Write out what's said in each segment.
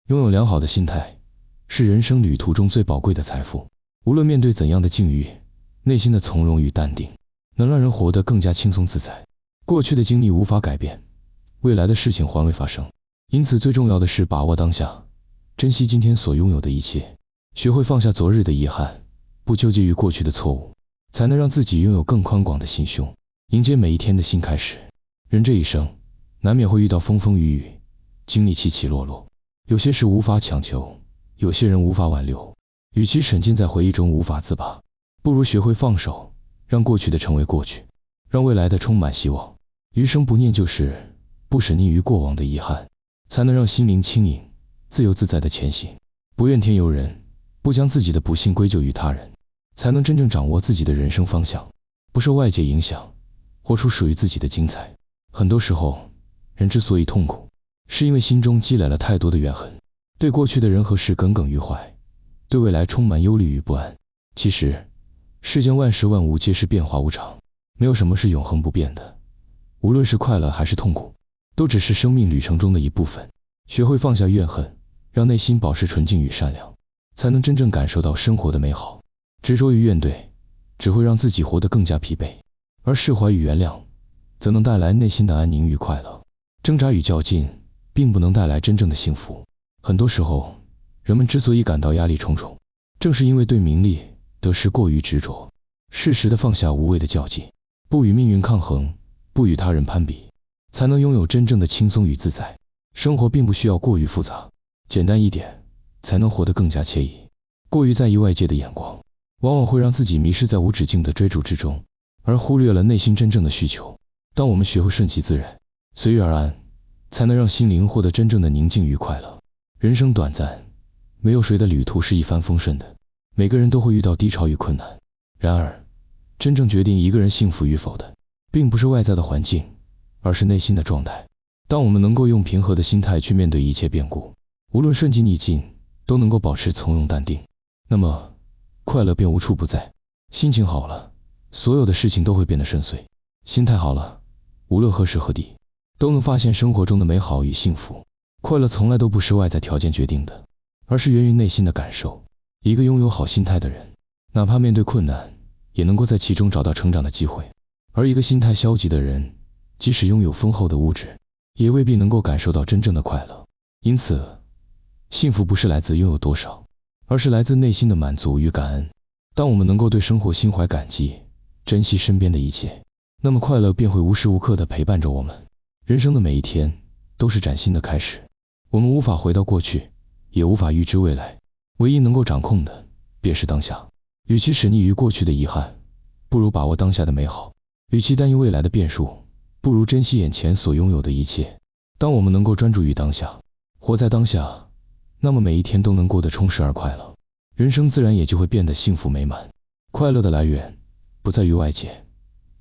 拥有良好的心态，是人生旅途中最宝贵的财富。无论面对怎样的境遇，内心的从容与淡定，能让人活得更加轻松自在。过去的经历无法改变，未来的事情还未发生，因此最重要的是把握当下，珍惜今天所拥有的一切，学会放下昨日的遗憾，不纠结于过去的错误，才能让自己拥有更宽广的心胸，迎接每一天的新开始。人这一生，难免会遇到风风雨雨，经历起起落落，有些事无法强求，有些人无法挽留。与其沉浸在回忆中无法自拔，不如学会放手，让过去的成为过去，让未来的充满希望。余生不念旧事，不沉溺于过往的遗憾，才能让心灵轻盈，自由自在的前行。不怨天尤人，不将自己的不幸归咎于他人，才能真正掌握自己的人生方向，不受外界影响，活出属于自己的精彩。很多时候，人之所以痛苦，是因为心中积累了太多的怨恨，对过去的人和事耿耿于怀，对未来充满忧虑与不安。其实，世间万事万物皆是变化无常，没有什么是永恒不变的。无论是快乐还是痛苦，都只是生命旅程中的一部分。学会放下怨恨，让内心保持纯净与善良，才能真正感受到生活的美好。执着于怨怼，只会让自己活得更加疲惫，而释怀与原谅，则能带来内心的安宁与快乐。挣扎与较劲，并不能带来真正的幸福。很多时候，人们之所以感到压力重重，正是因为对名利得失过于执着。适时的放下无谓的较劲，不与命运抗衡，不与他人攀比，才能拥有真正的轻松与自在。生活并不需要过于复杂，简单一点，才能活得更加惬意。过于在意外界的眼光，往往会让自己迷失在无止境的追逐之中，而忽略了内心真正的需求。当我们学会顺其自然，随遇而安，才能让心灵获得真正的宁静与快乐。人生短暂，没有谁的旅途是一帆风顺的，每个人都会遇到低潮与困难。然而，真正决定一个人幸福与否的，并不是外在的环境，而是内心的状态。当我们能够用平和的心态去面对一切变故，无论顺境逆境，都能够保持从容淡定，那么快乐便无处不在。心情好了，所有的事情都会变得顺遂；心态好了，无论何时何地，都能发现生活中的美好与幸福。快乐从来都不是外在条件决定的，而是源于内心的感受。一个拥有好心态的人，哪怕面对困难，也能够在其中找到成长的机会；而一个心态消极的人，即使拥有丰厚的物质，也未必能够感受到真正的快乐。因此，幸福不是来自拥有多少，而是来自内心的满足与感恩。当我们能够对生活心怀感激，珍惜身边的一切，那么快乐便会无时无刻地陪伴着我们。人生的每一天都是崭新的开始，我们无法回到过去，也无法预知未来，唯一能够掌控的便是当下。与其沉溺于过去的遗憾，不如把握当下的美好；与其担忧未来的变数，不如珍惜眼前所拥有的一切。当我们能够专注于当下，活在当下，那么每一天都能过得充实而快乐，人生自然也就会变得幸福美满。快乐的来源不在于外界，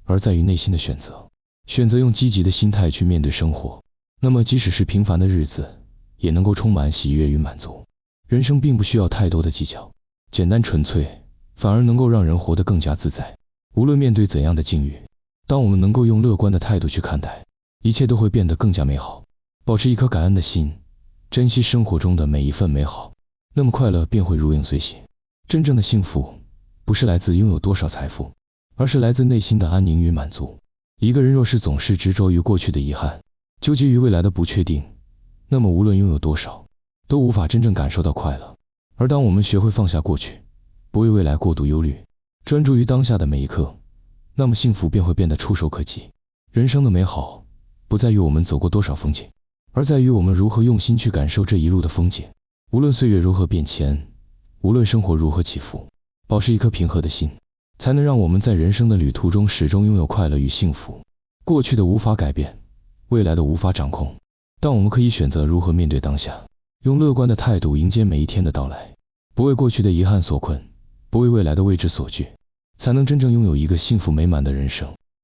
而在于内心的选择。选择用积极的心态去面对生活，那么即使是平凡的日子，也能够充满喜悦与满足。人生并不需要太多的技巧，简单纯粹，反而能够让人活得更加自在。无论面对怎样的境遇，当我们能够用乐观的态度去看待，一切都会变得更加美好。保持一颗感恩的心，珍惜生活中的每一份美好，那么快乐便会如影随形。真正的幸福，不是来自拥有多少财富，而是来自内心的安宁与满足。一个人若是总是执着于过去的遗憾，纠结于未来的不确定，那么无论拥有多少，都无法真正感受到快乐。而当我们学会放下过去，不为未来过度忧虑，专注于当下的每一刻，那么幸福便会变得触手可及。人生的美好，不在于我们走过多少风景，而在于我们如何用心去感受这一路的风景。无论岁月如何变迁，无论生活如何起伏，保持一颗平和的心，才能让我们在人生的旅途中始终拥有快乐与幸福。过去的无法改变，未来的无法掌控，但我们可以选择如何面对当下，用乐观的态度迎接每一天的到来，不为过去的遗憾所困，不为未来的未知所惧，才能真正拥有一个幸福美满的人生。